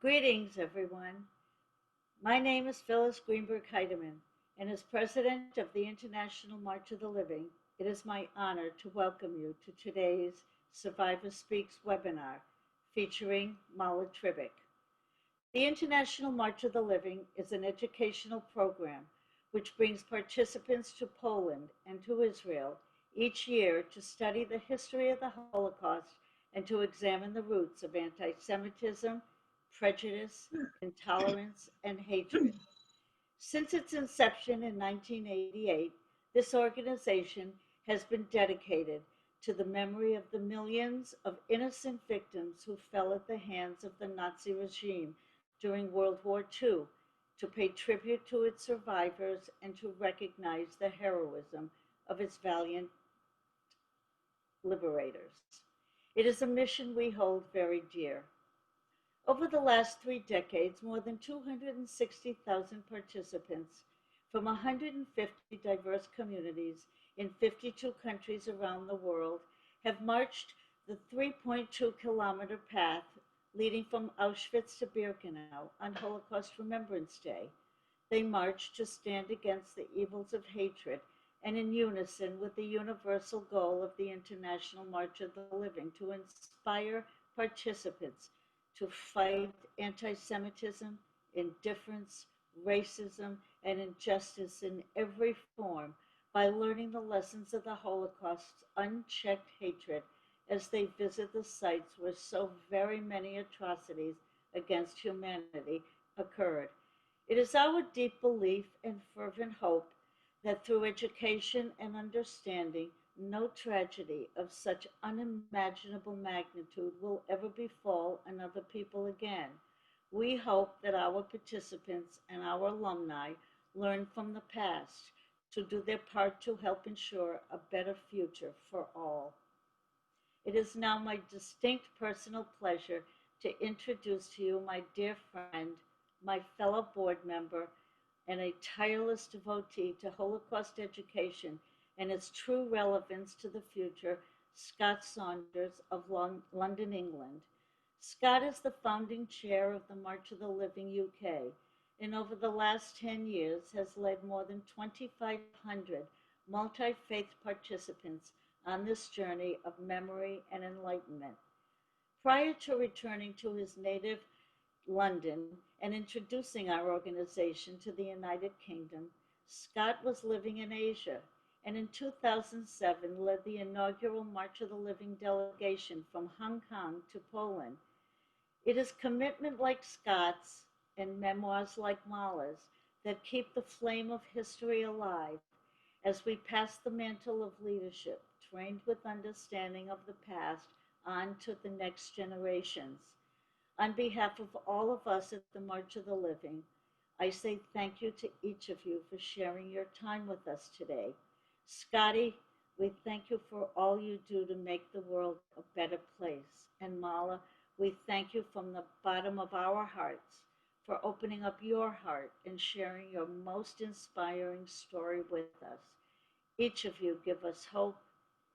Greetings, everyone. My name is Phyllis Greenberg Heidemann, and as president of the International March of the Living, it is my honor to welcome you to today's Survivor Speaks webinar featuring Mala Tribich. The International March of the Living is an educational program which brings participants to Poland and to Israel each year to study the history of the Holocaust and to examine the roots of anti Semitism, prejudice, intolerance, and hatred. Since its inception in 1988, this organization has been dedicated to the memory of the millions of innocent victims who fell at the hands of the Nazi regime during World War II, to pay tribute to its survivors and to recognize the heroism of its valiant liberators. It is a mission we hold very dear. Over the last 3 decades, more than 260,000 participants from 150 diverse communities in 52 countries around the world have marched the 3.2-kilometer path leading from Auschwitz to Birkenau on Holocaust Remembrance Day. They marched to stand against the evils of hatred and in unison with the universal goal of the International March of the Living to inspire participants to fight anti-Semitism, indifference, racism, and injustice in every form by learning the lessons of the Holocaust's unchecked hatred as they visit the sites where so very many atrocities against humanity occurred. It is our deep belief and fervent hope that through education and understanding, no tragedy of such unimaginable magnitude will ever befall another people again. We hope that our participants and our alumni learn from the past to do their part to help ensure a better future for all. It is now my distinct personal pleasure to introduce to you my dear friend, my fellow board member, and a tireless devotee to Holocaust education and its true relevance to the future, Scott Saunders of London, England. Scott is the founding chair of the March of the Living UK, and over the last 10 years has led more than 2,500 multi-faith participants on this journey of memory and enlightenment. Prior to returning to his native London and introducing our organization to the United Kingdom, Scott was living in Asia and in 2007 led the inaugural March of the Living delegation from Hong Kong to Poland. It is commitment like Scott's and memoirs like Mala's that keep the flame of history alive as we pass the mantle of leadership, trained with understanding of the past, on to the next generations. On behalf of all of us at the March of the Living, I say thank you to each of you for sharing your time with us today. Scotty, we thank you for all you do to make the world a better place. And Mala, we thank you from the bottom of our hearts for opening up your heart and sharing your most inspiring story with us. Each of you give us hope,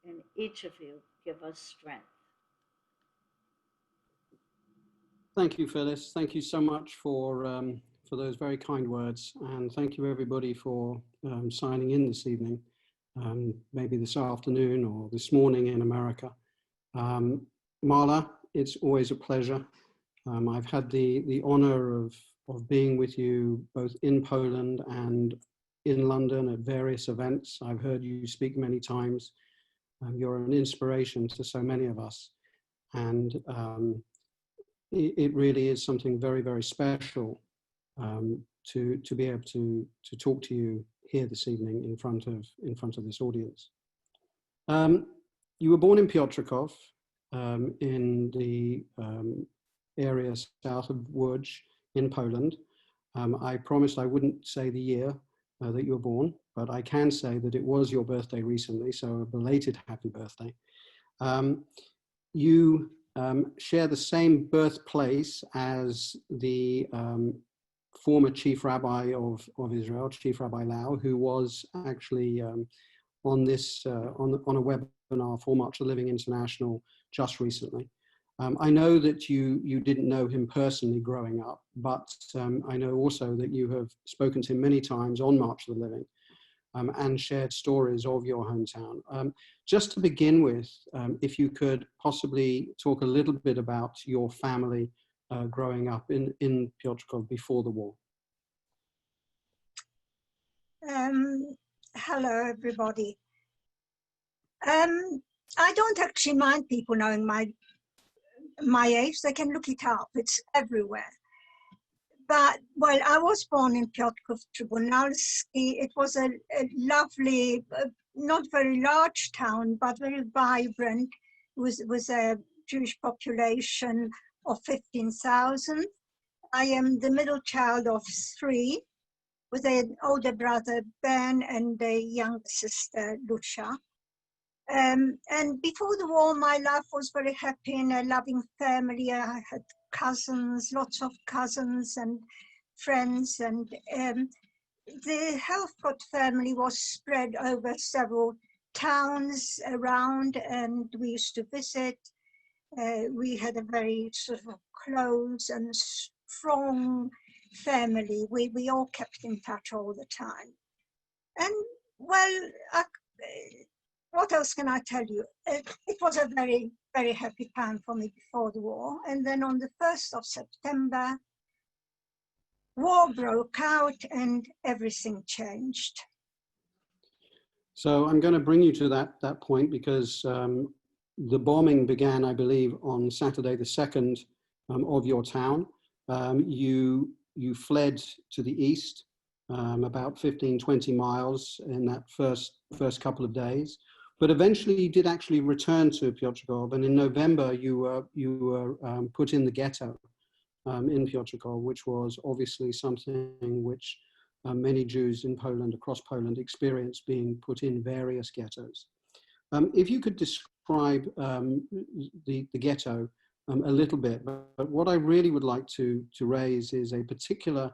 and each of you give us strength. Thank you, Phyllis. Thank you so much for those very kind words, and thank you everybody for signing in this evening, maybe this afternoon or this morning in America. Mala, it's always a pleasure. I've had the honor of being with you both in Poland and in London at various events. I've heard you speak many times. You're an inspiration to so many of us, and it really is something very, very special to be able to talk to you here this evening in front of this audience. You were born in Piotrkow, in the area south of Łódź in Poland. I promised I wouldn't say the year that you were born, but I can say that it was your birthday recently, so a belated happy birthday. You share the same birthplace as the former chief rabbi of Israel, Chief Rabbi Lau, who was actually on a webinar for March of the Living International just recently. I know that you didn't know him personally growing up, but I know also that you have spoken to him many times on March of the Living and shared stories of your hometown. Just to begin with, if you could possibly talk a little bit about your family growing up in Piotrkow before the war. Hello, everybody. I don't actually mind people knowing my age. They can look it up. It's everywhere. But, well, I was born in Piotrkow Tribunalski. It was a lovely, not very large town, but very vibrant. It was a Jewish population of 15,000. I am the middle child of 3, with an older brother, Ben, and a younger sister, Lucia. And before the war, my life was very happy in a loving family. I had cousins, lots of cousins and friends. And the Healthcott family was spread over several towns around, and we used to visit. We had a very sort of close and strong family. We all kept in touch all the time. And well, what else can I tell you? It was a very, very happy time for me before the war. And then on the 1st of September, war broke out and everything changed. So I'm going to bring you to that point because the bombing began, I believe, on Saturday the 2nd of your town. You fled to the east about 15, 20 miles in that first couple of days. But eventually you did actually return to Piotrkow, and in November you were put in the ghetto in Piotrkow, which was obviously something which many Jews in Poland, across Poland, experienced being put in various ghettos. If you could describe the ghetto a little bit, but what I really would like to raise is a particular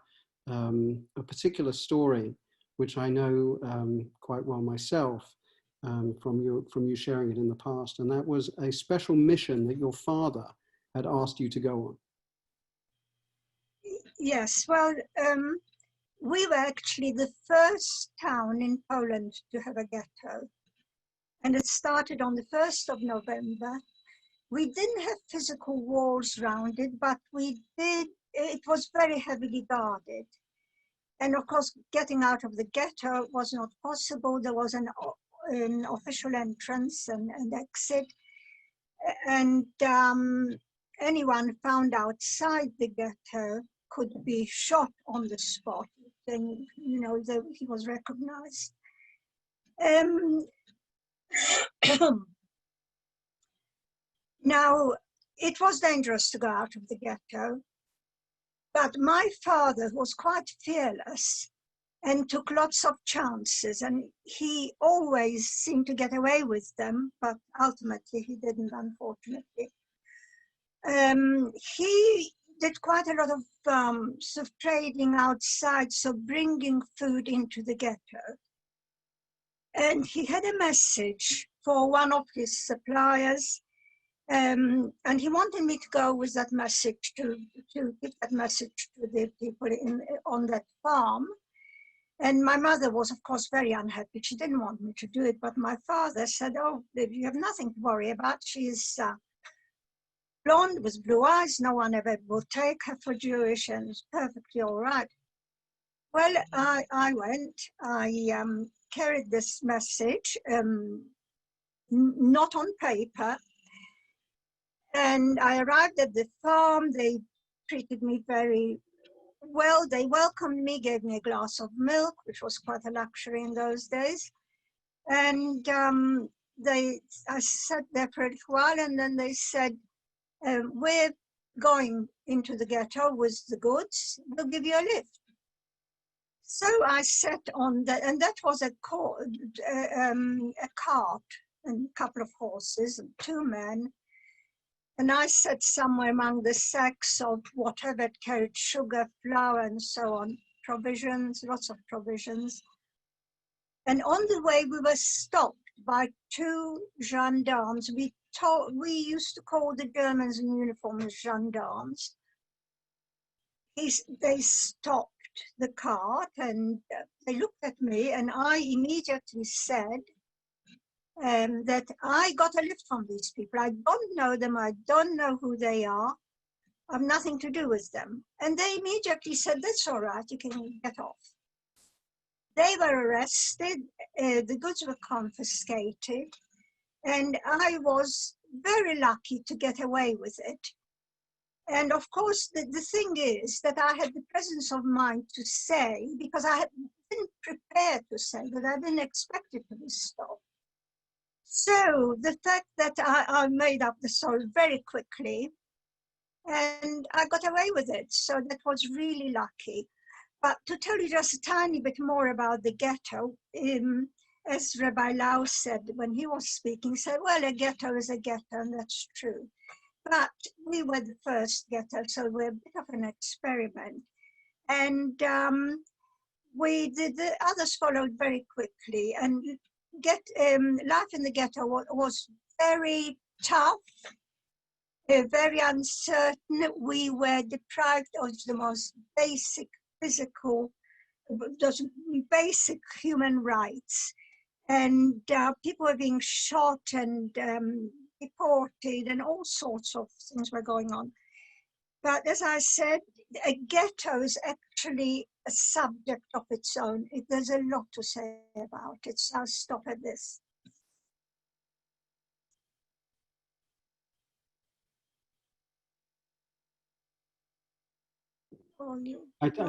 story, which I know quite well myself, from you sharing it in the past, and that was a special mission that your father had asked you to go on. Yes, well, we were actually the first town in Poland to have a ghetto, and it started on the 1st of November. We didn't have physical walls around it, but it was very heavily guarded. And of course, getting out of the ghetto was not possible. There was an official entrance and exit, and anyone found outside the ghetto could be shot on the spot. Then, you know, he was recognized. Now, it was dangerous to go out of the ghetto, but my father was quite fearless and took lots of chances, and he always seemed to get away with them, but ultimately he didn't, unfortunately. He did quite a lot of sort of trading outside, so bringing food into the ghetto. And he had a message for one of his suppliers, and he wanted me to go with that message to give that message to the people on that farm. And my mother was, of course, very unhappy. She didn't want me to do it, but my father said, "Oh, you have nothing to worry about. She is blonde with blue eyes. No one ever will take her for Jewish, and it's perfectly all right." Well, I went. I carried this message, not on paper, and I arrived at the farm. They treated me very well. They welcomed me, gave me a glass of milk, which was quite a luxury in those days. And I sat there for a little while, and then they said, "We're going into the ghetto with the goods. We'll give you a lift." So I sat on that, and that was a cart and a couple of horses and 2 men. And I sat somewhere among the sacks of whatever it carried, sugar, flour, and so on, provisions, lots of provisions. And on the way, we were stopped by 2 gendarmes. We we used to call the Germans in uniform as gendarmes. They stopped the cart and they looked at me, and I immediately said that I got a lift from these people. I don't know them. I don't know who they are. I've nothing to do with them. And they immediately said, that's all right, you can get off. They were arrested, the goods were confiscated, and I was very lucky to get away with it. And of course, the thing is that I had the presence of mind to say, because I had been prepared to say, but I didn't expect it to be stopped. So the fact that I made up the story very quickly, and I got away with it. So that was really lucky. But to tell you just a tiny bit more about the ghetto, as Rabbi Lau said when he was speaking, he said, well, a ghetto is a ghetto, and that's true. But we were the first ghetto, so we're a bit of an experiment. And the others followed very quickly. And life in the ghetto was very tough, very uncertain. We were deprived of the most basic physical, those basic human rights. And people were being shot and deported, and all sorts of things were going on. But as I said, a ghetto is actually a subject of its own. There's a lot to say about it, so I'll stop at this.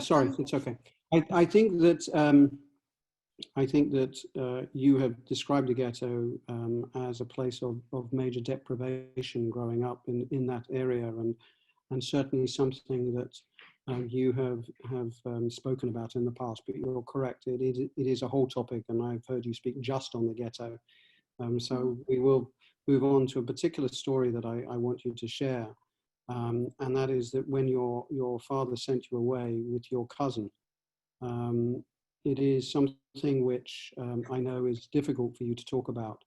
Sorry, it's okay. I think that you have described the ghetto as a place of major deprivation growing up in that area, and certainly something that you have spoken about in the past. But you're correct; it is a whole topic, and I've heard you speak just on the ghetto. So we will move on to a particular story that I want you to share. And that is that when your father sent you away with your cousin, it is something which I know is difficult for you to talk about,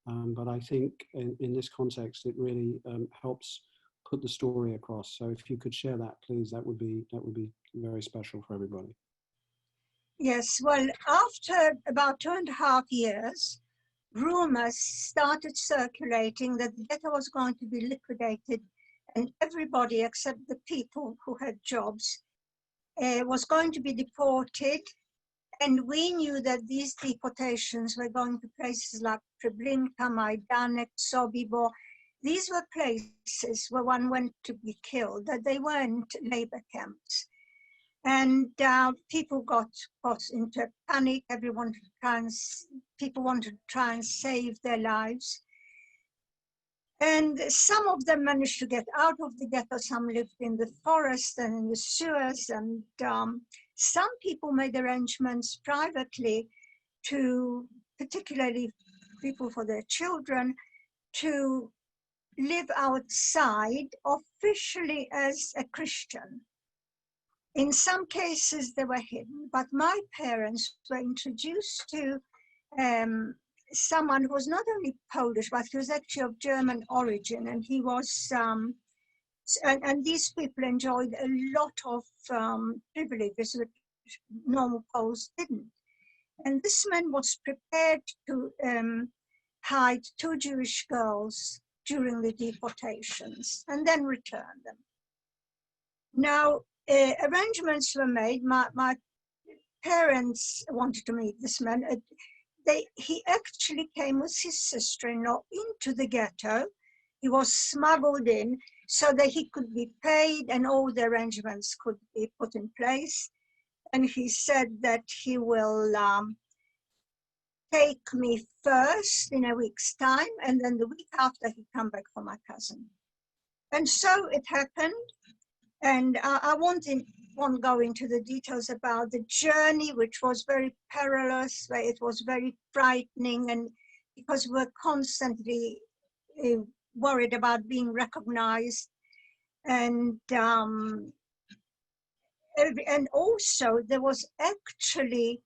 but I think in this context it really helps put the story across. So if you could share that, please, that would be very special for everybody. Yes, well, after about 2.5 years, rumors started circulating that the ghetto was going to be liquidated, and everybody except the people who had jobs was going to be deported. And we knew that these deportations were going to places like Treblinka, Majdanek, Sobibor. These were places where one went to be killed, that they weren't labor camps. And people got into a panic. People wanted to try and save their lives. And some of them managed to get out of the ghetto. Some lived in the forest and in the sewers. And some people made arrangements privately to, particularly people for their children, to live outside officially as a Christian. In some cases, they were hidden, but my parents were introduced to someone who was not only Polish, but he was actually of German origin, and he was, and these people enjoyed a lot of privileges which normal Poles didn't. And this man was prepared to hide 2 Jewish girls during the deportations and then return them. Now, arrangements were made. My parents wanted to meet this man. He actually came with his sister-in-law into the ghetto. He was smuggled in so that he could be paid and all the arrangements could be put in place. And he said that he will take me first in a week's time, and then the week after he'd come back for my cousin. And so it happened. And I won't go into the details about the journey, which was very perilous, where it was very frightening, and because we're constantly worried about being recognized. And also there was actually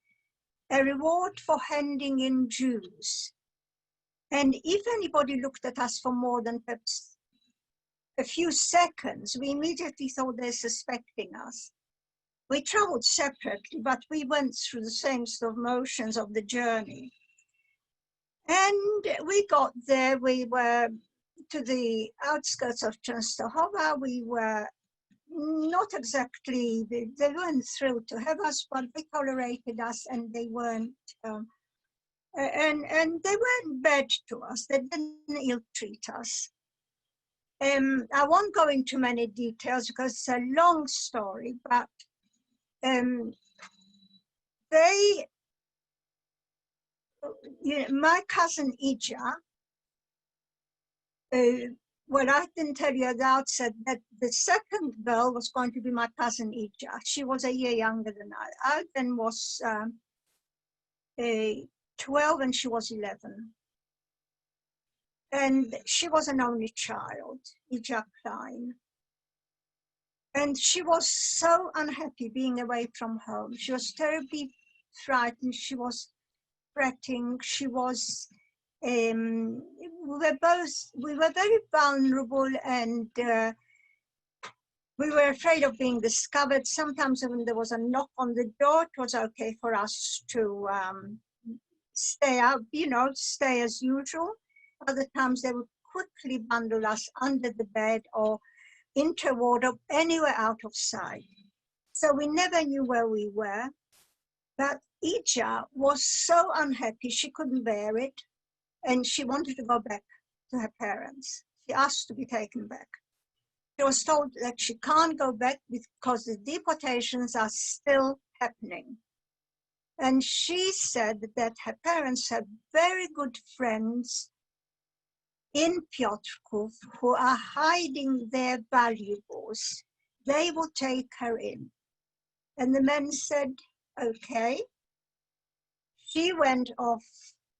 a reward for handing in Jews. And if anybody looked at us for more than perhaps a few seconds, we immediately thought they're suspecting us. We traveled separately, but we went through the same sort of motions of the journey. And we got there, we were to the outskirts of Czestochowa. We were not exactly, they weren't thrilled to have us, but they tolerated us, and they weren't, and they weren't bad to us. They didn't ill-treat us. I won't go into many details because it's a long story, but they, my cousin Ija, well, I didn't tell you at the outset that the second girl was going to be my cousin Ija. She was a year younger than I then was 12 and she was 11. And she was an only child, Ija Klein. And she was so unhappy being away from home. She was terribly frightened. She was fretting. She was, we were very vulnerable, and we were afraid of being discovered. Sometimes when there was a knock on the door, it was okay for us to stay out, stay as usual. Other times they would quickly bundle us under the bed or into a wardrobe, anywhere out of sight. So we never knew where we were. But Ija was so unhappy, she couldn't bear it, and she wanted to go back to her parents. She asked to be taken back. She was told that she can't go back because the deportations are still happening. And she said that her parents have very good friends in Piotrkow who are hiding their valuables. They will take her in. And the men said, okay. She went off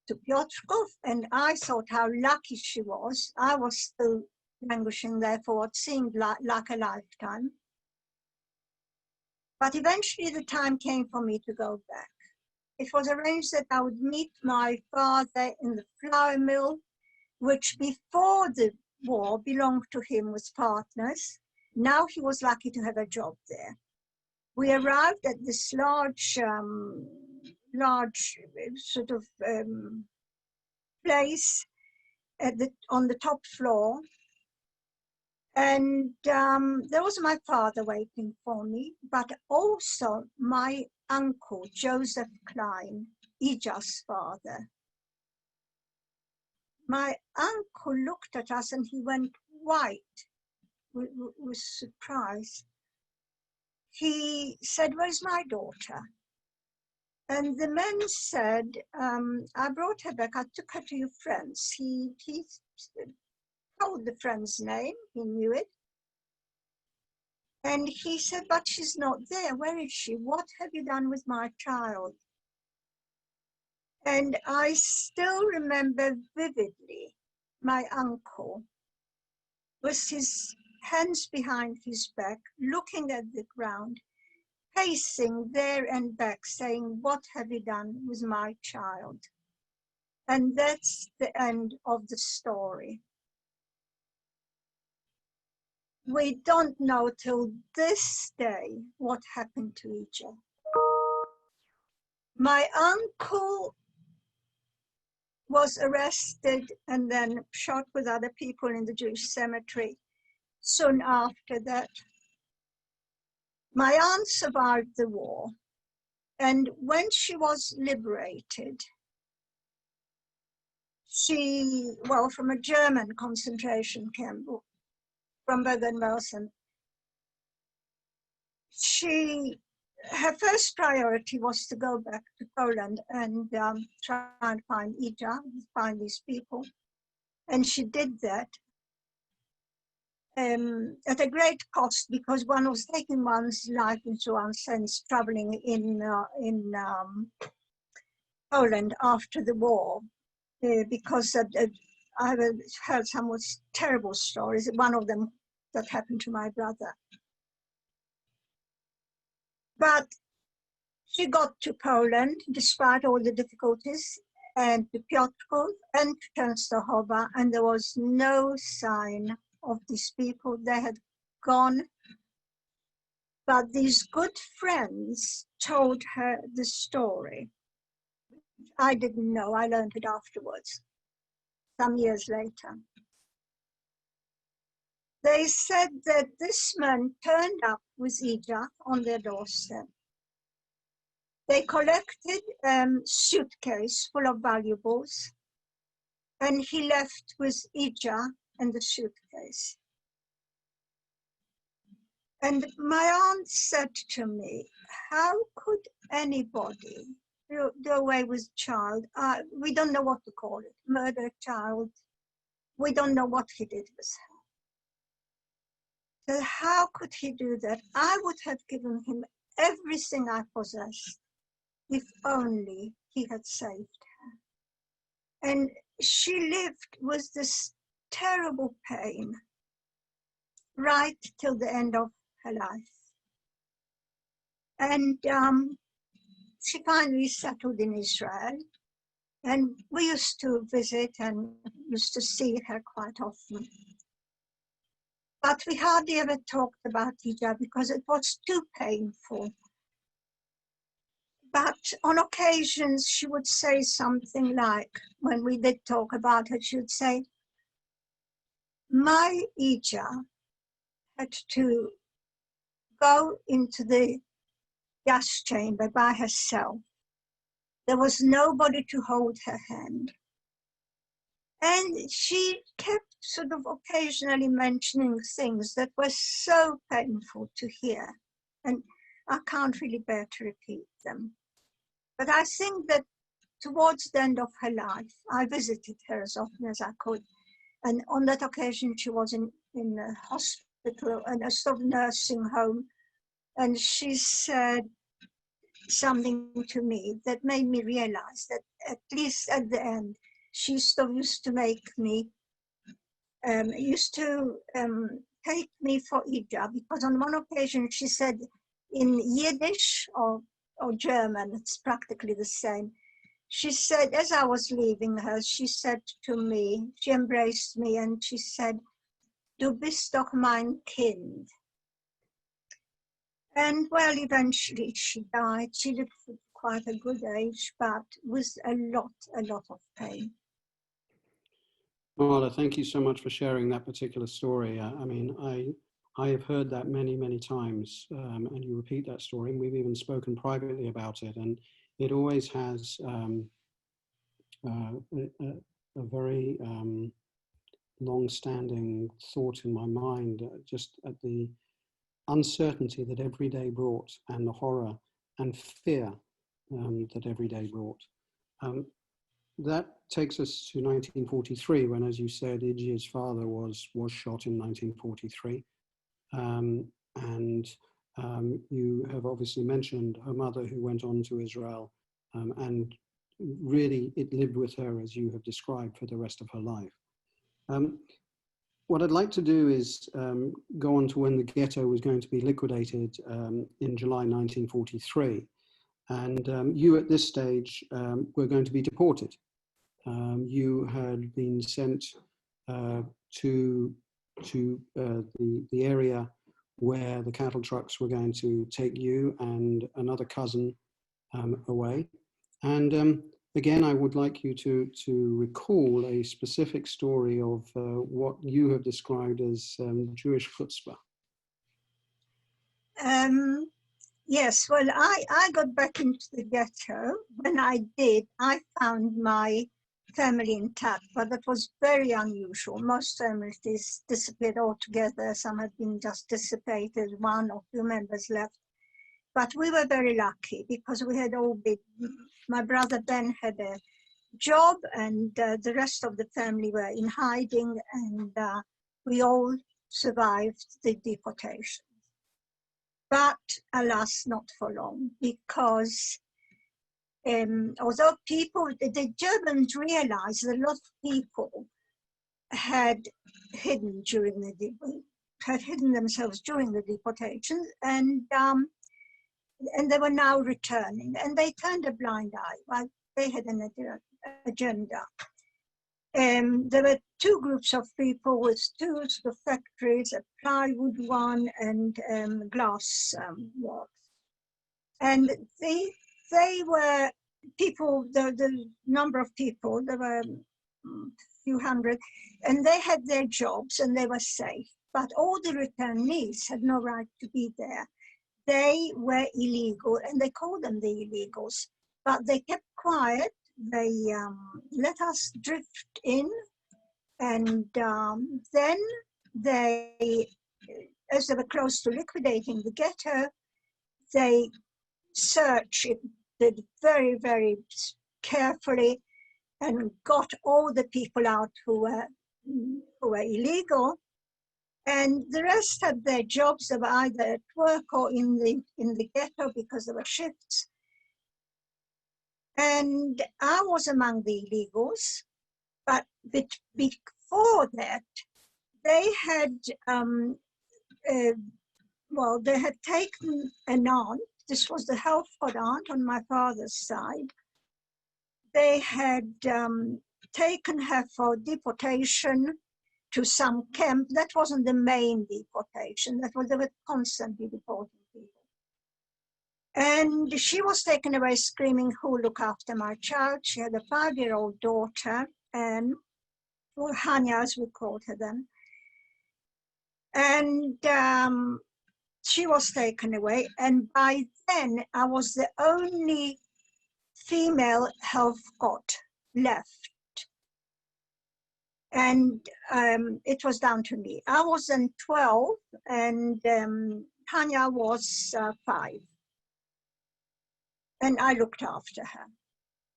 to Piotrkow, and I thought how lucky she was. I was still languishing there for what seemed like a lifetime. But eventually the time came for me to go back. It was arranged that I would meet my father in the flour mill, which before the war belonged to him with partners. Now he was lucky to have a job there. We arrived at this large sort of place on the top floor. And there was my father waiting for me, but also my uncle, Joseph Klein, Ija's father. My uncle looked at us and he went white with surprise. He said, "Where's my daughter?" And the men said, "I brought her back. I took her to your friends." He told the friend's name. He knew it. And he said, "But she's not there. Where is she? What have you done with my child?" And I still remember vividly my uncle with his hands behind his back, looking at the ground, pacing there and back, saying, "What have you done with my child?" And that's the end of the story. We don't know till this day what happened to Ija. My uncle was arrested and then shot with other people in the Jewish cemetery soon after that. My aunt survived the war, and when she was liberated, from a German concentration camp, from Bergen Belsen, her first priority was to go back to Poland and try and find Ija, find these people. And she did that at a great cost, because one was taking one's life into one's hands, traveling in Poland after the war, because I have heard some terrible stories, one of them that happened to my brother. But she got to Poland despite all the difficulties, and to Piotrkow and to Czestochowa, and there was no sign of these people. They had gone. But these good friends told her the story. I didn't know, I learned it afterwards, some years later. They said that this man turned up with Ija on their doorstep. They collected a suitcase full of valuables, and he left with Ija and the suitcase. And my aunt said to me, how could anybody do away with child? We don't know what to call it, murder child. We don't know what he did with her. So how could he do that? I would have given him everything I possessed if only he had saved her. And she lived with this terrible pain right till the end of her life. And she finally settled in Israel. And we used to visit and used to see her quite often. But we hardly ever talked about Ija because it was too painful. But on occasions, she would say something like, when we did talk about her, she would say, my Ija had to go into the gas chamber by herself. There was nobody to hold her hand. And she kept sort of occasionally mentioning things that were so painful to hear. And I can't really bear to repeat them. But I think that towards the end of her life, I visited her as often as I could. And on that occasion, she was in a hospital, in a sort of nursing home. And she said something to me that made me realize that at least at the end, she still used to make me, take me for Ija, because on one occasion she said in Yiddish or German, it's practically the same. She said, as I was leaving her, she said to me, she embraced me and she said, "Du bist doch mein Kind." And well, eventually she died. She lived for quite a good age, but with a lot of pain. Mala, thank you so much for sharing that particular story. I mean, I have heard that many, many times, and you repeat that story, and we've even spoken privately about it, and it always has a very long-standing thought in my mind, just at the uncertainty that every day brought, and the horror and fear that every day brought. That takes us to 1943, when, as you said, Iji's father was shot in 1943. You have obviously mentioned her mother, who went on to Israel, and really it lived with her, as you have described, for the rest of her life. What I'd like to do is go on to when the ghetto was going to be liquidated in July 1943. And you at this stage were going to be deported. You had been sent to the area where the cattle trucks were going to take you and another cousin away. And again, I would like you to recall a specific story of what you have described as Jewish chutzpah. Yes, well, I got back into the ghetto. When I did, I found my family intact, but that was very unusual. Most families disappeared altogether. Some had been just dissipated, one or two members left. But we were very lucky because we had all been, my brother Ben had a job and the rest of the family were in hiding, and we all survived the deportation. But alas, not for long, because although the Germans realized that a lot of people had hidden themselves during the deportation, and they were now returning, and they turned a blind eye. Well, they had an agenda. There were two groups of people with tools, the factories, a plywood one and glass works. And they were people, the number of people, there were a few hundred, and they had their jobs and they were safe. But all the returnees had no right to be there. They were illegal, and they called them the illegals, but they kept quiet. They let us drift in, and then they, as they were close to liquidating the ghetto, they searched it very, very carefully and got all the people out who were illegal. And the rest had their jobs. They were either at work or in the ghetto because there were shifts. And I was among the illegals, but before that, they had they had taken an aunt. This was the Helford aunt on my father's side. They had taken her for deportation to some camp. That wasn't the main deportation. They were constantly deporting people. And she was taken away screaming, "Who look after my child?" She had a 5-year-old daughter, and or Hanya, as we called her then. And she was taken away. And by then, I was the only female Helfgott left. And it was down to me. I was then 12, and Hanya was 5. And I looked after her.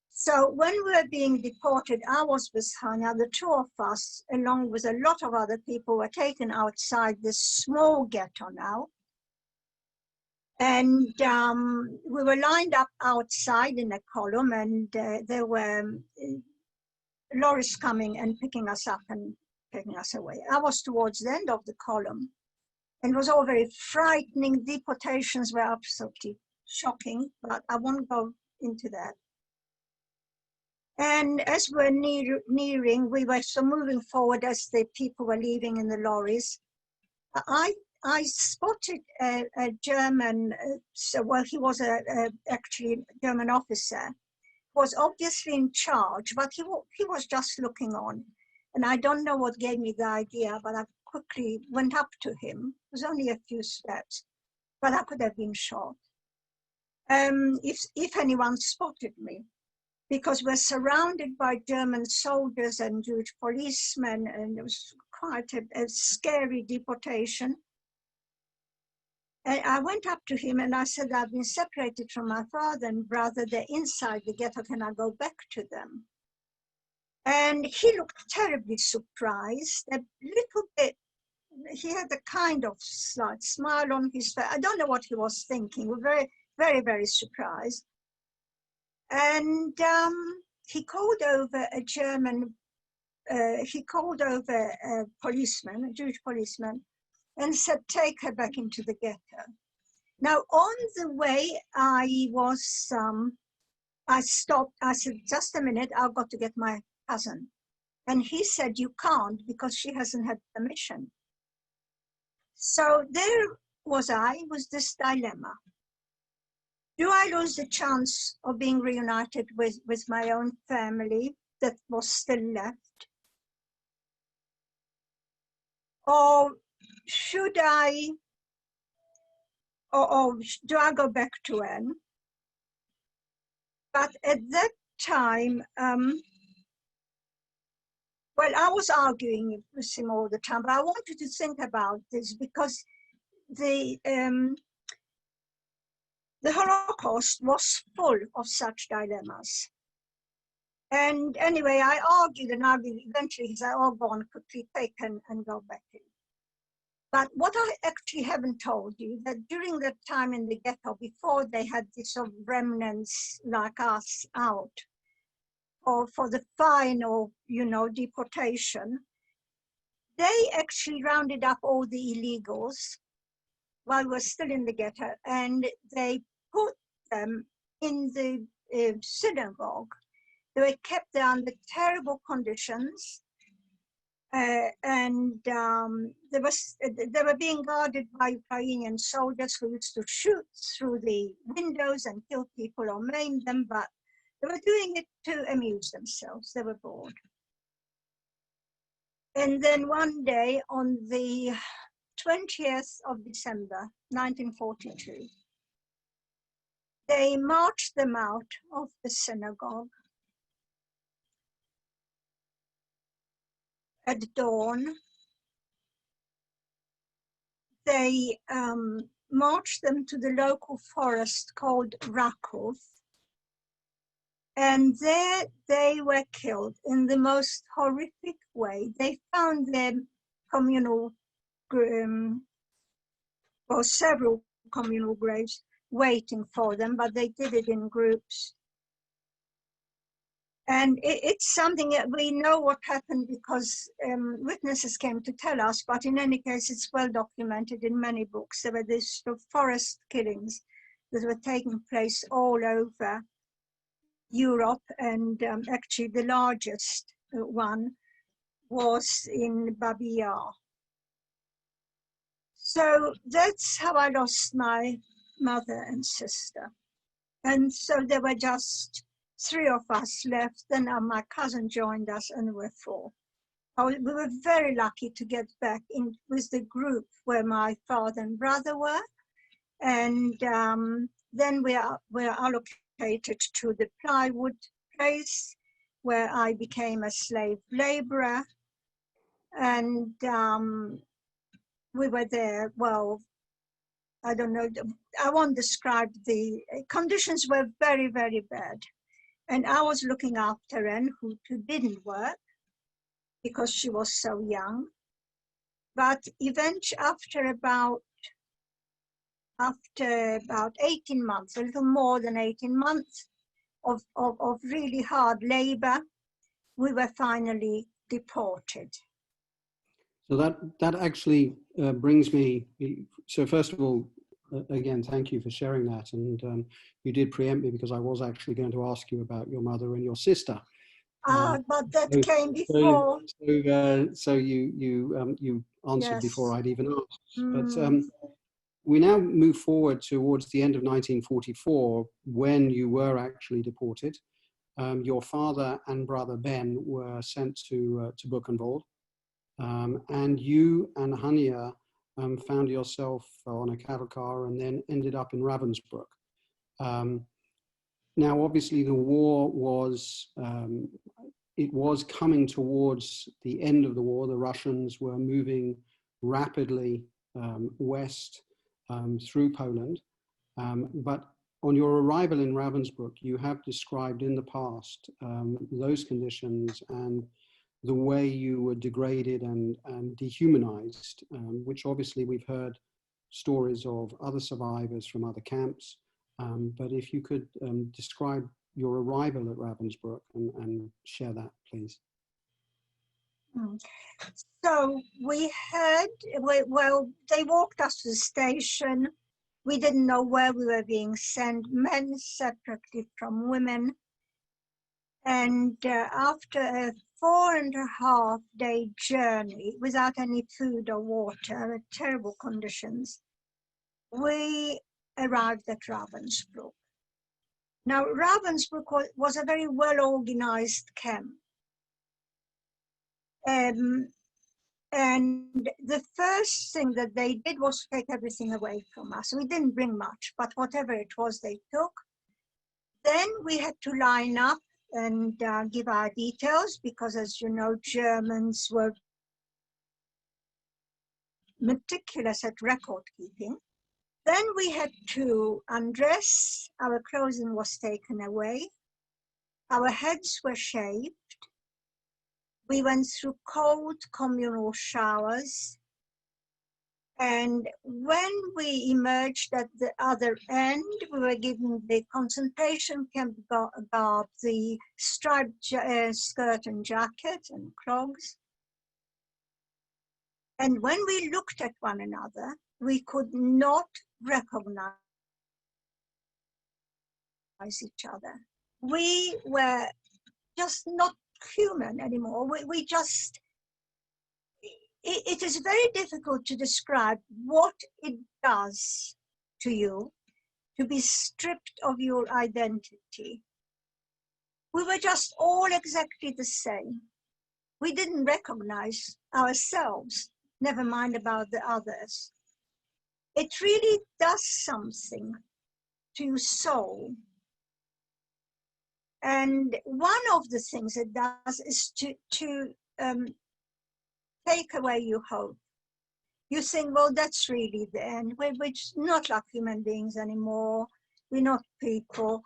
So when we were being deported, I was with Hanya. The two of us, along with a lot of other people, were taken outside this small ghetto now. And we were lined up outside in a column, and there were lorries coming and picking us up and taking us away. I was towards the end of the column, and it was all very frightening. Deportations were absolutely shocking, but I won't go into that. And as we're nearing, we were so moving forward as the people were leaving in the lorries. I spotted a German, he was actually a German officer, was obviously in charge, but he was just looking on. And I don't know what gave me the idea, but I quickly went up to him. It was only a few steps, but I could have been shot if anyone spotted me, because we're surrounded by German soldiers and Jewish policemen, and it was quite a scary deportation. And I went up to him and I said, "I've been separated from my father and brother. They're inside the ghetto. Can I go back to them?" And he looked terribly surprised, a little bit. He had a kind of slight smile on his face. I don't know what he was thinking. We were very, very, very surprised. And he called over a German, he called over a policeman, a Jewish policeman, and said, "Take her back into the ghetto." Now, on the way, I stopped. I said, "Just a minute, I've got to get my cousin." And he said, "You can't, because she hasn't had permission." So there was I with this dilemma. Do I lose the chance of being reunited with my own family that was still left? Or should I, or do I go back to Anne? But at that time, well, I was arguing with him all the time, but I wanted to think about this because the Holocaust was full of such dilemmas. And anyway, I argued and argued. Eventually he said, "Oh, go on, quickly take and go back in." But what I actually haven't told you, that during that time in the ghetto, before they had these sort of remnants like us out, or for the final, deportation, they actually rounded up all the illegals while we're still in the ghetto, and they put them in the synagogue. They were kept there under terrible conditions. They were being guarded by Ukrainian soldiers who used to shoot through the windows and kill people or maim them, but they were doing it to amuse themselves. They were bored. And then one day on the 20th of December, 1942, they marched them out of the synagogue at dawn. They marched them to the local forest called Rakov, and there they were killed in the most horrific way. They found their communal, or several communal graves waiting for them, but they did it in groups. And it's something that we know what happened because witnesses came to tell us, but in any case, it's well documented in many books. There were these sort of forest killings that were taking place all over Europe, and actually the largest one was in Babi Yar. So that's how I lost my mother and sister. And so there were just 3 of us left, then my cousin joined us, and we were 4. We were very lucky to get back in with the group where my father and brother were, and then we were allocated to the plywood place where I became a slave laborer, and we were there, well, I don't know, I won't describe the conditions were very, very bad. And I was looking after Anne, who didn't work because she was so young. But eventually, after about 18 months, a little more than 18 months of really hard labor, we were finally deported. So that actually brings me, so first of all, again, thank you for sharing that. And you did preempt me because I was actually going to ask you about your mother and your sister. But that came before. So you answered Yes. before I'd even asked. Mm. But we now move forward towards the end of 1944, when you were actually deported. Your father and brother Ben were sent to Buchenwald, and you and Hania found yourself on a cattle car and then ended up in Ravensbruck. Now, obviously, the war was, it was coming towards the end of the war. The Russians were moving rapidly west through Poland. But on your arrival in Ravensbrück, you have described in the past those conditions and the way you were degraded and dehumanized, which obviously we've heard stories of other survivors from other camps. But if you could describe your arrival at Ravensbrück and share that, please. So well, they walked us to the station. We didn't know where we were being sent, men separately from women. And after a 4.5-day journey without any food or water, terrible conditions, we arrived at Ravensbrück. Now, Ravensbrück was a very well-organized camp. And the first thing that they did was take everything away from us. We didn't bring much, but whatever it was, they took. Then we had to line up and give our details because, as you know, Germans were meticulous at record keeping. Then we had to undress, our clothing was taken away, our heads were shaved, we went through cold communal showers, and when we emerged at the other end, we were given the concentration camp garb, the striped skirt and jacket and clogs. And when we looked at one another, we could not recognize each other. We were just not human anymore. We just, it is very difficult to describe what it does to you to be stripped of your identity. We were just all exactly the same. We didn't recognize ourselves, never mind about the others. It really does something to your soul. And one of the things it does is to take away your hope. You think, well, that's really the end. We're not like human beings anymore. We're not people.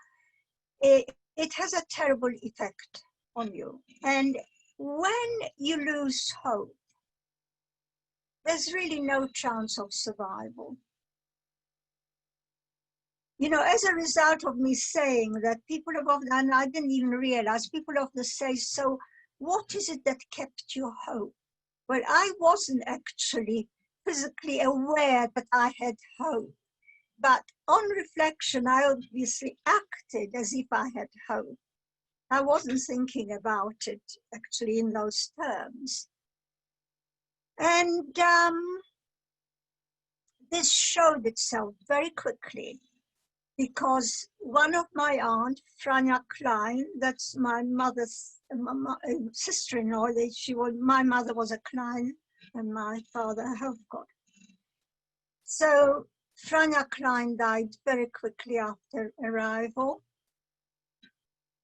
It has a terrible effect on you. And when you lose hope, there's really no chance of survival. You know, as a result of me saying that, people have often, and I didn't even realize, people often say, so what is it that kept your hope? Well, I wasn't actually physically aware that I had hope. But on reflection, I obviously acted as if I had hope. I wasn't thinking about it actually in those terms. And this showed itself very quickly, because one of my aunt, Franja Klein, that's my mother's sister-in-law, my mother was a Klein and my father, oh God. So Franja Klein died very quickly after arrival.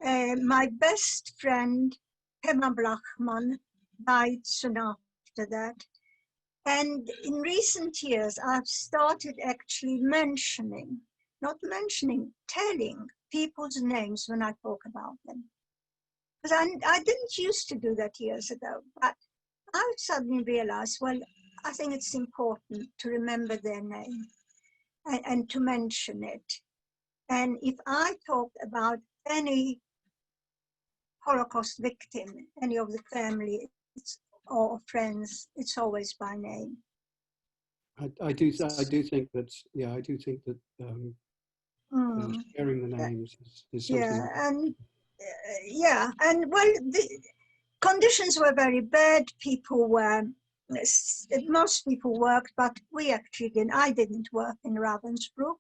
My best friend, Pema Blachman, died soon after that. And in recent years, I've started actually telling people's names when I talk about them. Because I didn't used to do that years ago, but I suddenly realized, well, I think it's important to remember their name and to mention it. And if I talk about any Holocaust victim, any of the family or friends, it's always by name. I do think that, yeah, I do think that sharing the names is something. Yeah, and well, the conditions were very bad. People were, most people worked, but we actually didn't. I didn't work in Ravensbruck.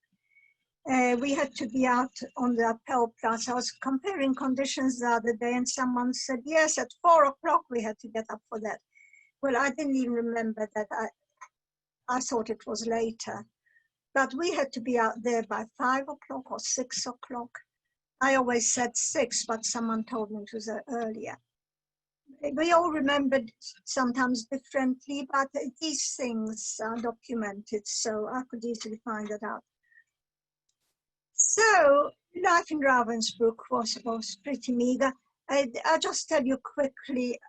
We had to be out on the Appellplatz. I was comparing conditions the other day, and someone said, yes, at 4 o'clock we had to get up for that. Well, I didn't even remember that. I thought it was later. But we had to be out there by 5 o'clock or 6 o'clock. I always said 6, but someone told me it was earlier. We all remembered sometimes differently, but these things are documented, so I could easily find that out. So life in Ravensbruck was pretty meager. I'll just tell you quickly,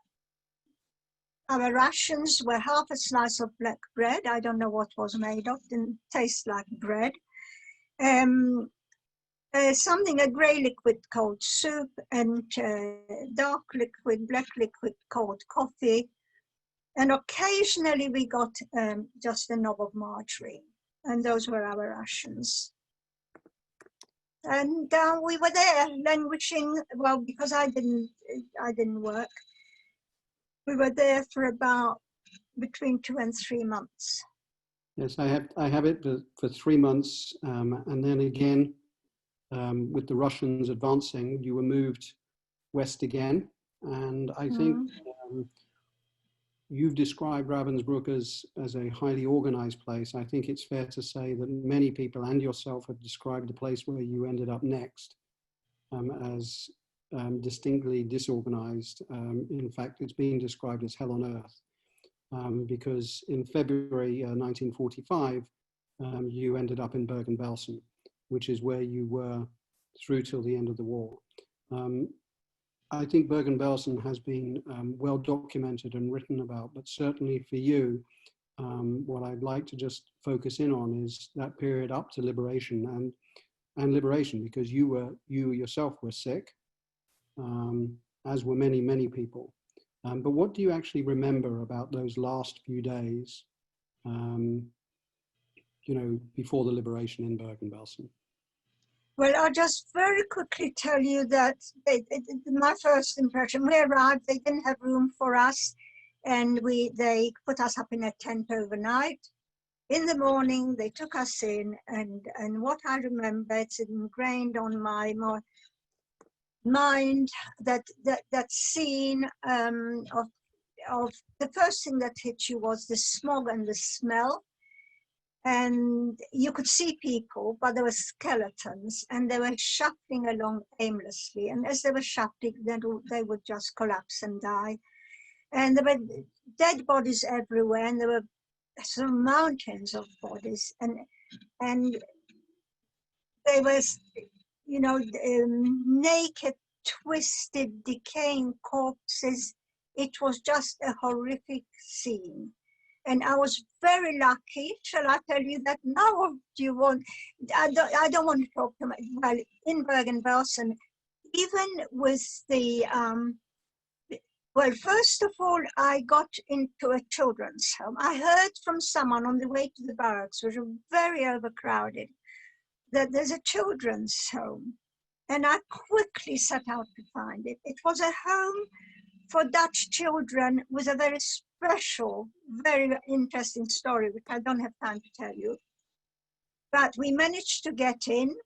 our rations were half a slice of black bread. I don't know what was made of, didn't taste like bread. A grey liquid called soup, and dark liquid, black liquid called coffee. And occasionally we got just a knob of margarine, and those were our rations. And we were there languishing, well, because I didn't work. We were there for about between 2 and 3 months. Yes, I have it for 3 months, and then again, with the Russians advancing, you were moved west again. And I think you've described Ravensbrück as a highly organized place. I think it's fair to say that many people and yourself have described the place where you ended up next as distinctly disorganized. In fact, it's being described as hell on earth, because in February 1945, you ended up in Bergen Belsen, which is where you were through till the end of the war. I think Bergen Belsen has been well documented and written about, but certainly for you, what I'd like to just focus in on is that period up to liberation and liberation, because you yourself were sick, as were many, many people. But what do you actually remember about those last few days, before the liberation in Bergen Belsen? Well, I'll just very quickly tell you that my first impression, we arrived, they didn't have room for us, and they put us up in a tent overnight. In the morning, they took us in, and what I remember, it's ingrained on my mind, that scene of the first thing that hit you was the smog and the smell. And you could see people, but there were skeletons, and they were shuffling along aimlessly. And as they were shuffling, they would just collapse and die. And there were dead bodies everywhere, and there were sort of mountains of bodies. And they were, you know, naked, twisted, decaying corpses. It was just a horrific scene. And I was very lucky. Shall I tell you that now, or do you want? I don't want to talk too much. Well, in Bergen Belsen, even with the well, first of all, I got into a children's home. I heard from someone on the way to the barracks, which were very overcrowded, that there's a children's home, and I quickly set out to find it. It was a home for Dutch children with a very special, very interesting story, which I don't have time to tell you. But we managed to get in,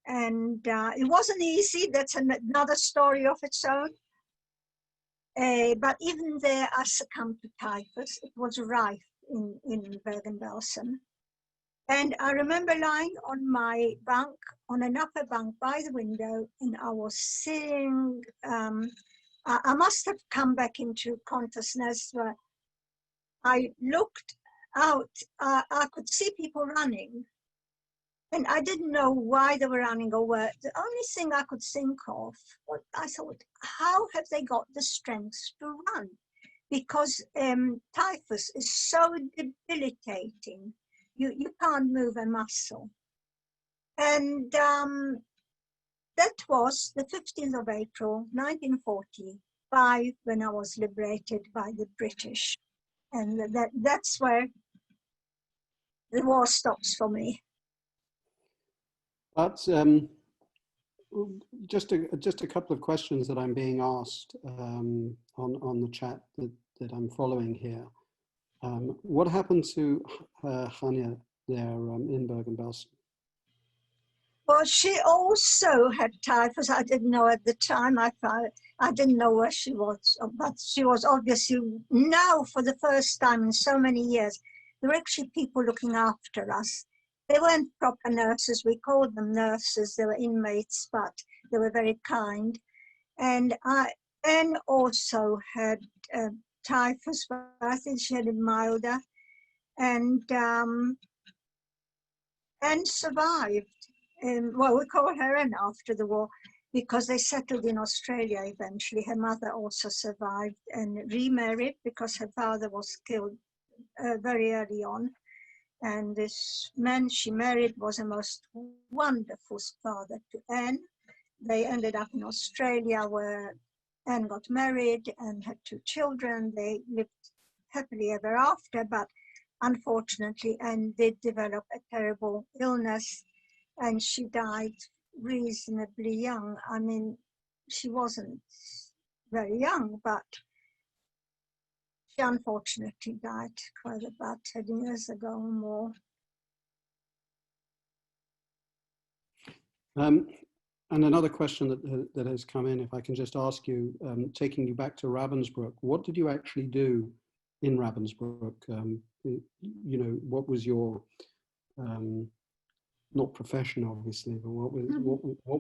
and it wasn't easy. That's another story of its own. But even there, I succumbed to typhus. It was rife in Bergen Belsen. And I remember lying on my bunk, on an upper bunk by the window, and I was seeing, I must have come back into consciousness where I looked out, I could see people running. And I didn't know why they were running or where. The only thing I could think of, I thought, how have they got the strength to run? Because typhus is so debilitating. You can't move a muscle. And that was the 15th of April, 1945, when I was liberated by the British. And that's where the war stops for me. But just a couple of questions that I'm being asked on the chat that I'm following here. What happened to Hania there in Bergen Belsen? Well, she also had typhus. I didn't know at the time. I didn't know where she was, but she was obviously now for the first time in so many years. There were actually people looking after us. They weren't proper nurses. We called them nurses. They were inmates, but they were very kind. And I also had typhus, but I think she had it milder, and survived. Well, we called her in after the war because they settled in Australia eventually. Her mother also survived and remarried because her father was killed very early on. And this man she married was a most wonderful father to Anne. They ended up in Australia where Anne got married and had 2 children. They lived happily ever after, but unfortunately Anne did develop a terrible illness and she died reasonably young. I mean, she wasn't very young, but she unfortunately died quite about 10 years ago or more. And another question that has come in, if I can just ask you, taking you back to Ravensbruck, what did you actually do in Ravensbruck? You know, what was your, not profession obviously, but what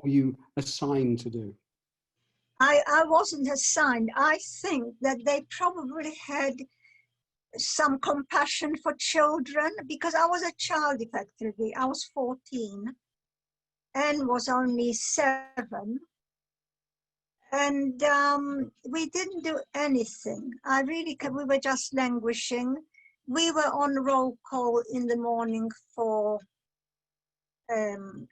were you assigned to do? I wasn't assigned. I think that they probably had some compassion for children because I was a child effectively. I was 14 and was only 7. And we didn't do anything. We were just languishing. We were on roll call in the morning for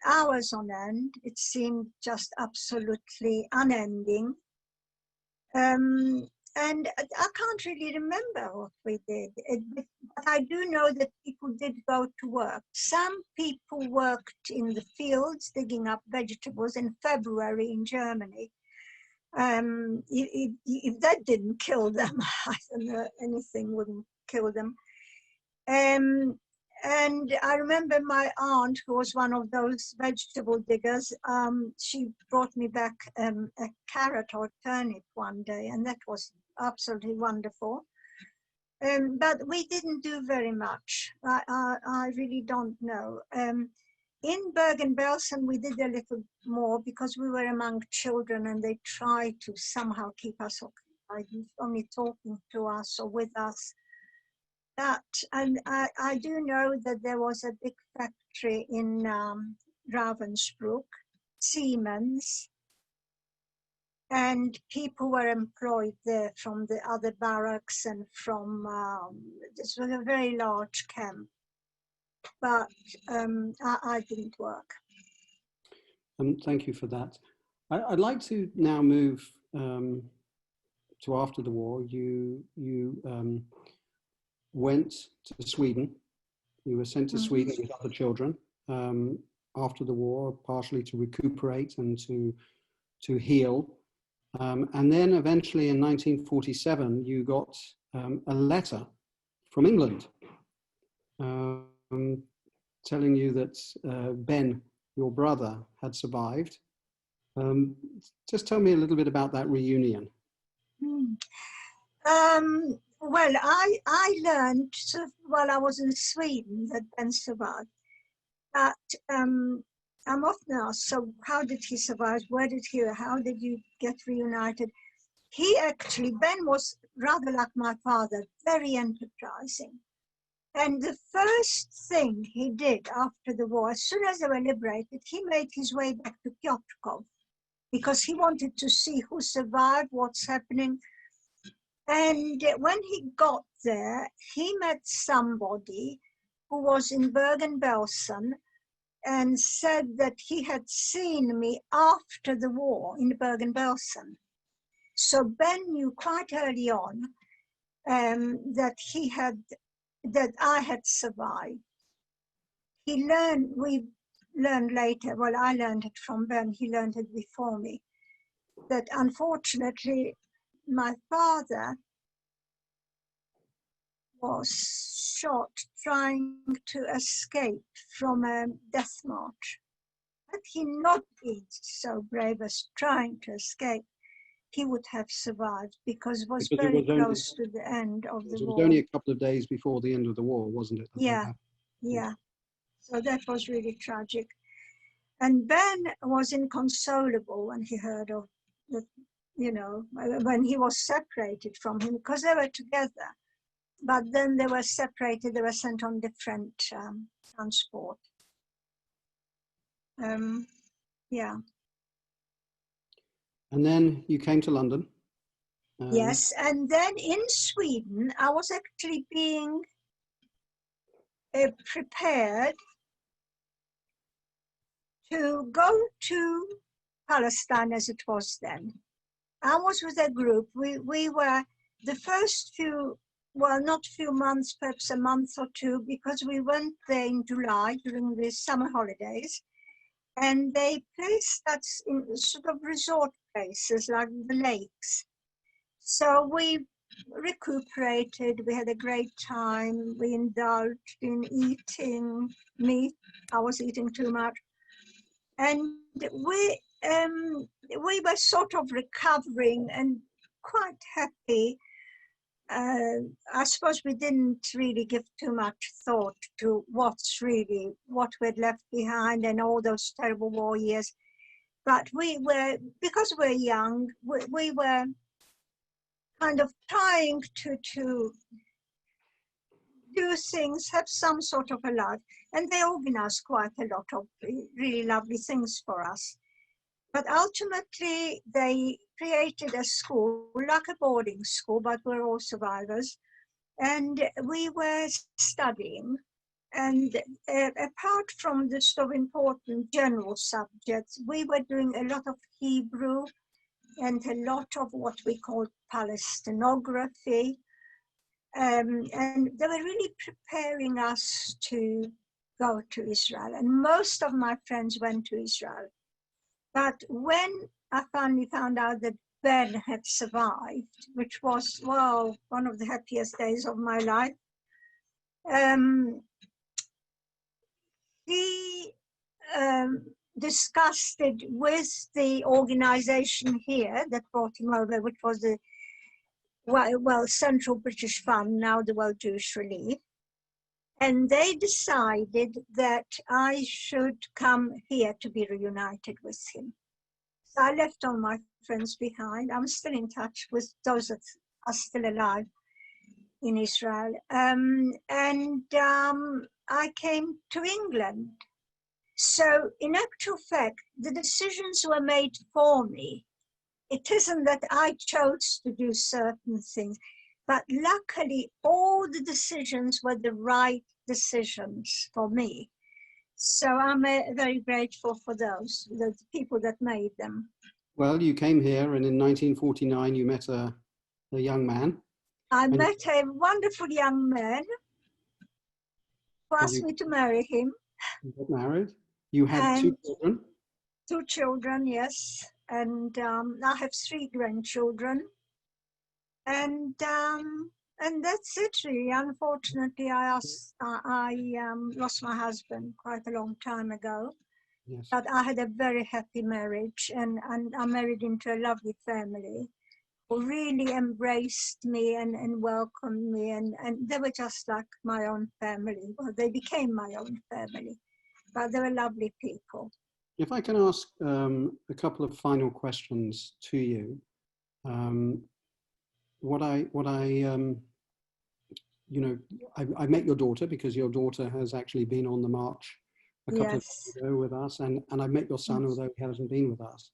hours on end. It seemed just absolutely unending. And And I can't really remember what we did. But I do know that people did go to work. Some people worked in the fields digging up vegetables in February in Germany. If that didn't kill them, I don't know, anything wouldn't kill them. And I remember my aunt, who was one of those vegetable diggers, she brought me back a carrot or turnip one day, and that was absolutely wonderful. But we didn't do very much. I really don't know. In Bergen Belsen, we did a little more because we were among children and they tried to somehow keep us occupied, only talking to us or with us. And I do know that there was a big factory in Ravensbruck, Siemens, and people were employed there from the other barracks and from, this was a very large camp, but I didn't work. Thank you for that. I'd like to now move to after the war. You went to Sweden. You were sent to Sweden with other children after the war, partially to recuperate and to heal. And then eventually in 1947, you got a letter from England telling you that Ben, your brother, had survived. Just tell me a little bit about that reunion. Well, I learned while I was in Sweden that Ben survived. But I'm often asked, so how did he survive? Where did he, how did you get reunited? He actually, Ben was rather like my father, very enterprising. And the first thing he did after the war, as soon as they were liberated, he made his way back to Piotrkow because he wanted to see who survived, what's happening. And when he got there, he met somebody who was in Bergen Belsen and said that he had seen me after the war in Bergen Belsen. So Ben knew quite early on that I had survived. We learned later, well, I learned it from Ben, he learned it before me, that unfortunately my father was shot trying to escape from a death march. Had he not been so brave as trying to escape, he would have survived because it was very close to the end of the war. It was only a couple of days before the end of the war, wasn't it? Yeah. So that was really tragic. And Ben was inconsolable when he heard of the, when he was separated from him, because they were together. But then they were separated, they were sent on different transport. Yeah. And then you came to London. Yes, and then in Sweden, I was actually being prepared to go to Palestine as it was then. I was with a group. We were the first few, well, not few months, perhaps a month or two, because we went there in July during the summer holidays. And they placed us in sort of resort places like the lakes. So we recuperated, we had a great time, we indulged in eating meat. I was eating too much. And we were sort of recovering and quite happy. I suppose we didn't really give too much thought to what we'd left behind and all those terrible war years. But we were, because we're young, we were kind of trying to do things, have some sort of a life. And they organized quite a lot of really lovely things for us. But ultimately, they created a school, like a boarding school, but we're all survivors. And we were studying. And apart from the sort of important general subjects, we were doing a lot of Hebrew, and a lot of what we call Palestinography. And they were really preparing us to go to Israel. And most of my friends went to Israel. But when I finally found out that Ben had survived, which was, well, one of the happiest days of my life, he discussed it with the organization here that brought him over, which was the Central British Fund, now the World Jewish Relief. And they decided that I should come here to be reunited with him. So I left all my friends behind. I'm still in touch with those that are still alive in Israel. I came to England. So in actual fact, the decisions were made for me. It isn't that I chose to do certain things, but luckily all the decisions were the right decisions for me. So I'm very grateful for those, the people that made them. Well, you came here, and in 1949 you met a young man. I met a wonderful young man who asked me to marry him. You got married. You had 2 children. 2 children, yes. And I have 3 grandchildren. And that's it really. Unfortunately, I lost my husband quite a long time ago. Yes. But I had a very happy marriage, and I married into a lovely family who really embraced me and welcomed me, and they were just like my own family. Well, they became my own family, but they were lovely people. If I can ask a couple of final questions to you. I met your daughter because your daughter has actually been on the march a couple of years ago with us, and I met your son, although he hasn't been with us.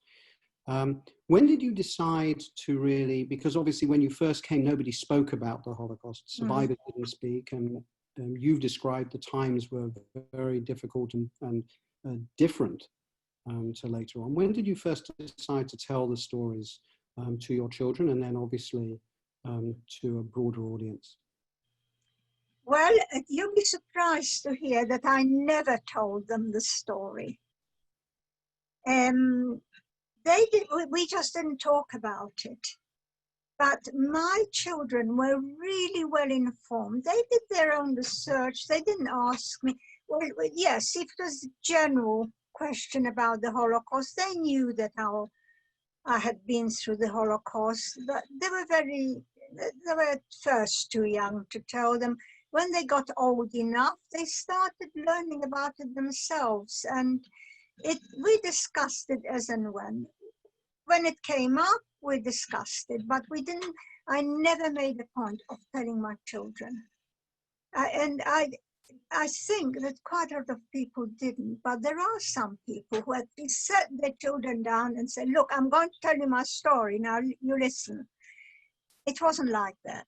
When did you decide to really, because obviously when you first came, nobody spoke about the Holocaust, survivors didn't speak, and you've described the times were very difficult and different to later on. When did you first decide to tell the stories to your children, and then obviously to a broader audience? Well, you'll be surprised to hear that I never told them the story. We just didn't talk about it. But my children were really well informed. They did their own research. They didn't ask me. Well, yes, if it was a general question about the Holocaust, they knew that I had been through the Holocaust, but they were at first too young to tell them. When they got old enough, they started learning about it themselves, and we discussed it as and when. When it came up, we discussed it, but I never made a point of telling my children. And I think that quite a lot of people didn't, but there are some people who had set their children down and said, look, I'm going to tell you my story, now you listen. It wasn't like that.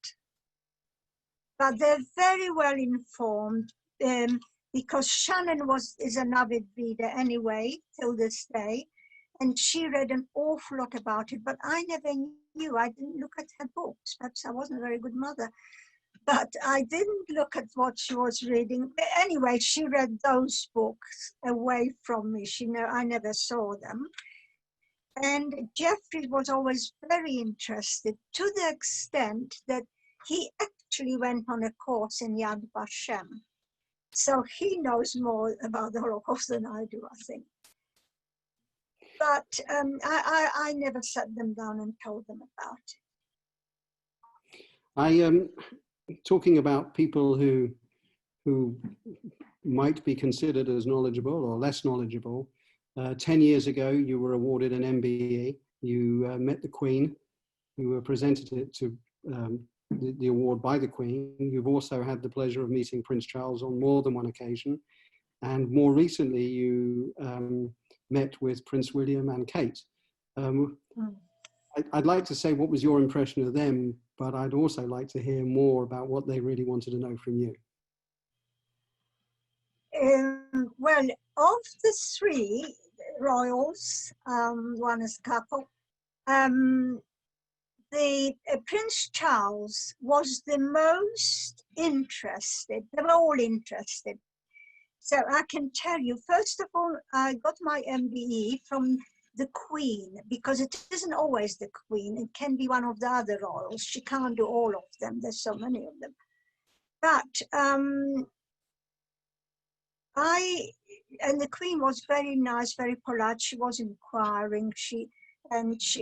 But they're very well informed, because Shannon is an avid reader anyway, till this day, and she read an awful lot about it, but I never knew. I didn't look at her books. Perhaps I wasn't a very good mother, but I didn't look at what she was reading. Anyway, she read those books away from me. I never saw them. And Jeffrey was always very interested, to the extent that he actually went on a course in Yad Vashem. So he knows more about the Holocaust than I do, I think. But I never sat them down and told them about it. I am talking about people who might be considered as knowledgeable or less knowledgeable. 10 years ago, you were awarded an MBE. You met the Queen. You were presented it to the award by the Queen. You've also had the pleasure of meeting Prince Charles on more than one occasion. And more recently, you met with Prince William and Kate. I'd like to say what was your impression of them, but I'd also like to hear more about what they really wanted to know from you. Well, of the 3 royals, one is couple, the Prince Charles was the most interested. They were all interested. So I can tell you, first of all, I got my MBE from the Queen, because it isn't always the Queen. It can be one of the other royals. She can't do all of them. There's so many of them. But and the Queen was very nice, very polite. She was inquiring. She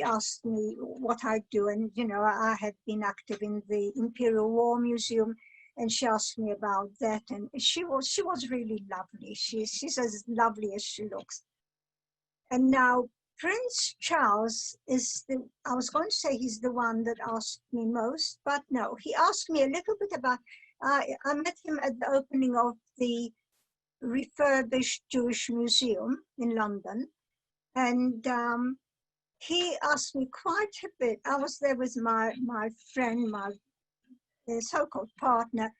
asked me what I do, and you know, I had been active in the Imperial War Museum, and she asked me about that. And she was really lovely. She's as lovely as she looks. And now Prince Charles is I was going to say he's the one that asked me most, but no, he asked me a little bit about. I met him at the opening of the refurbished Jewish Museum in London, and he asked me quite a bit. I was there with my friend, my so-called partner,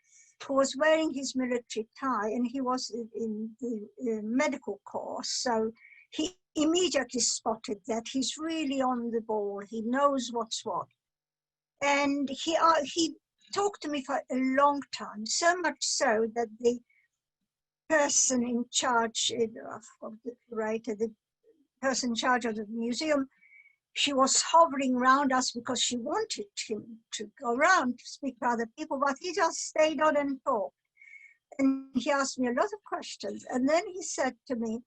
who was wearing his military tie, and he was in the medical course. So he immediately spotted that he's really on the ball. He knows what's what. And he talked to me for a long time, so much so that the person in charge of the person in charge of the museum, she was hovering around us because she wanted him to go around to speak to other people, but he just stayed on and talked. And he asked me a lot of questions. And then he said to me,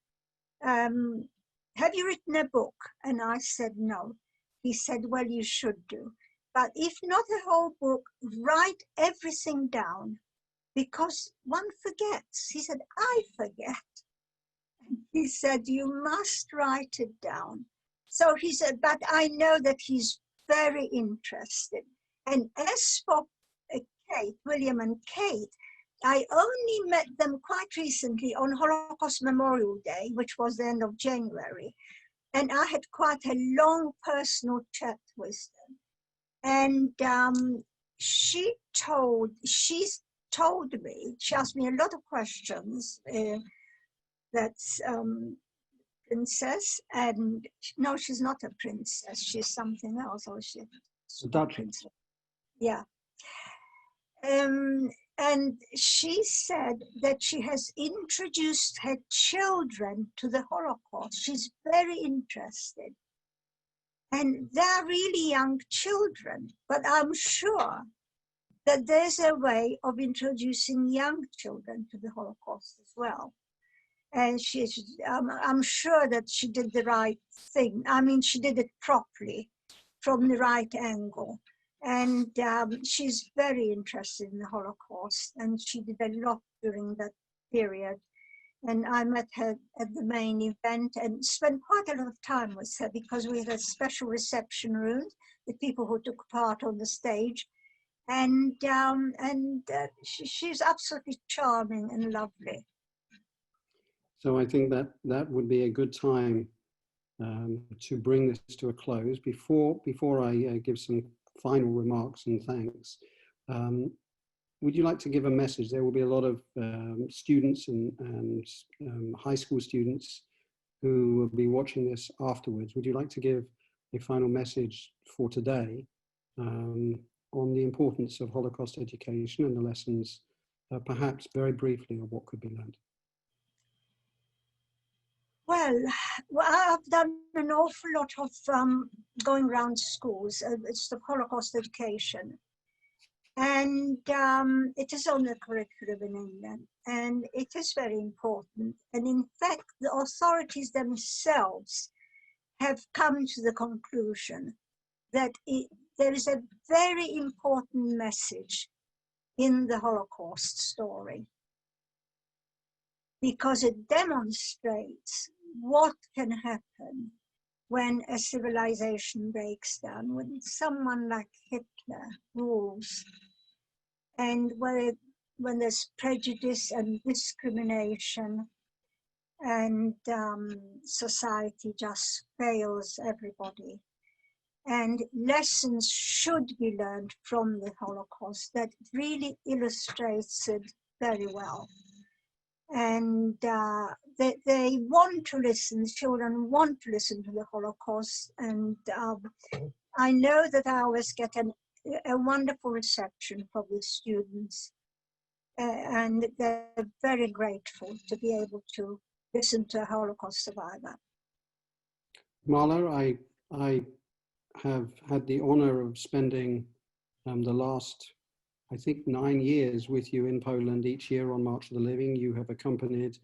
have you written a book? And I said, no. He said, well, you should do. But if not a whole book, write everything down, because one forgets. He said, I forget. And he said, you must write it down. So he said, but I know that he's very interested. And as for Kate, William and Kate, I only met them quite recently on Holocaust Memorial Day, which was the end of January. And I had quite a long personal chat with them. And she's told me, she asked me a lot of questions. That's princess, and no, she's not a princess. She's something else. Or she's a Dutch princess. Yeah. And she said that she has introduced her children to the Holocaust. She's very interested. And they're really young children, but I'm sure that there's a way of introducing young children to the Holocaust as well. And I'm sure that she did the right thing. I mean, she did it properly, from the right angle. And she's very interested in the Holocaust, and she did a lot during that period. And I met her at the main event and spent quite a lot of time with her, because we had a special reception room with people who took part on the stage. And she's absolutely charming and lovely. So I think that would be a good time to bring this to a close. Before I give some final remarks and thanks, would you like to give a message? There will be a lot of students and high school students who will be watching this afterwards. Would you like to give a final message for today on the importance of Holocaust education and the lessons, perhaps very briefly, of what could be learned? Well, I've done an awful lot of going around schools. It's the Holocaust education. And it is on the curriculum in England, and it is very important. And in fact, the authorities themselves have come to the conclusion that there is a very important message in the Holocaust story, because it demonstrates what can happen when a civilization breaks down, when someone like Hitler rules, and when there's prejudice and discrimination, and society just fails everybody. And lessons should be learned from the Holocaust. That really illustrates it very well. And they want to listen, children want to listen to the Holocaust. And I know that I always get a wonderful reception from the students. And they're very grateful to be able to listen to a Holocaust survivor. Mala, I have had the honor of spending the last, I think, 9 years with you in Poland each year on March of the Living. You have accompanied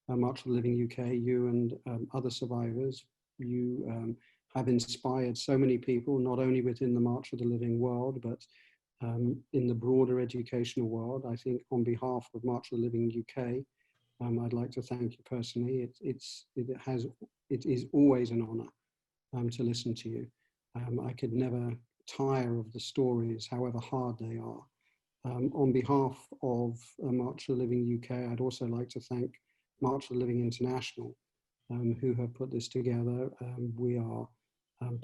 March of the Living UK, you and other survivors. You have inspired so many people, not only within the March of the Living world, but in the broader educational world. I think on behalf of March of the Living UK, I'd like to thank you personally. It is always an honor to listen to you. I could never tire of the stories, however hard they are. On behalf of March of the Living UK, I'd also like to thank March of the Living International, who have put this together. We are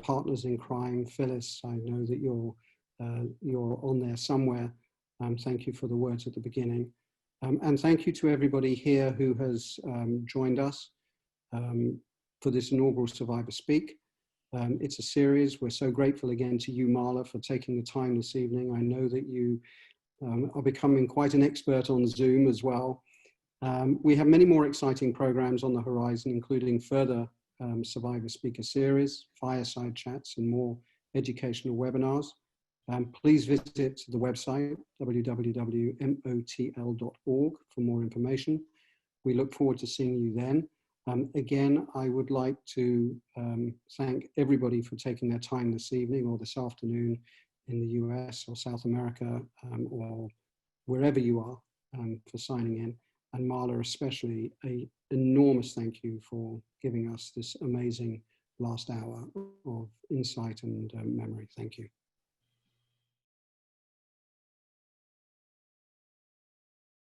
partners in crime. Phyllis, I know that you're on there somewhere. Thank you for the words at the beginning. And thank you to everybody here who has joined us for this inaugural Survivor Speak. It's a series. We're so grateful again to you, Mala, for taking the time this evening. I know that you are becoming quite an expert on Zoom as well. We have many more exciting programs on the horizon, including further Survivor Speaker series, fireside chats, and more educational webinars. Please visit the website, www.motl.org, for more information. We look forward to seeing you then. Again, I would like to thank everybody for taking their time this evening or this afternoon in the US or South America or wherever you are for signing in. And Mala, especially, an enormous thank you for giving us this amazing last hour of insight and memory. Thank you.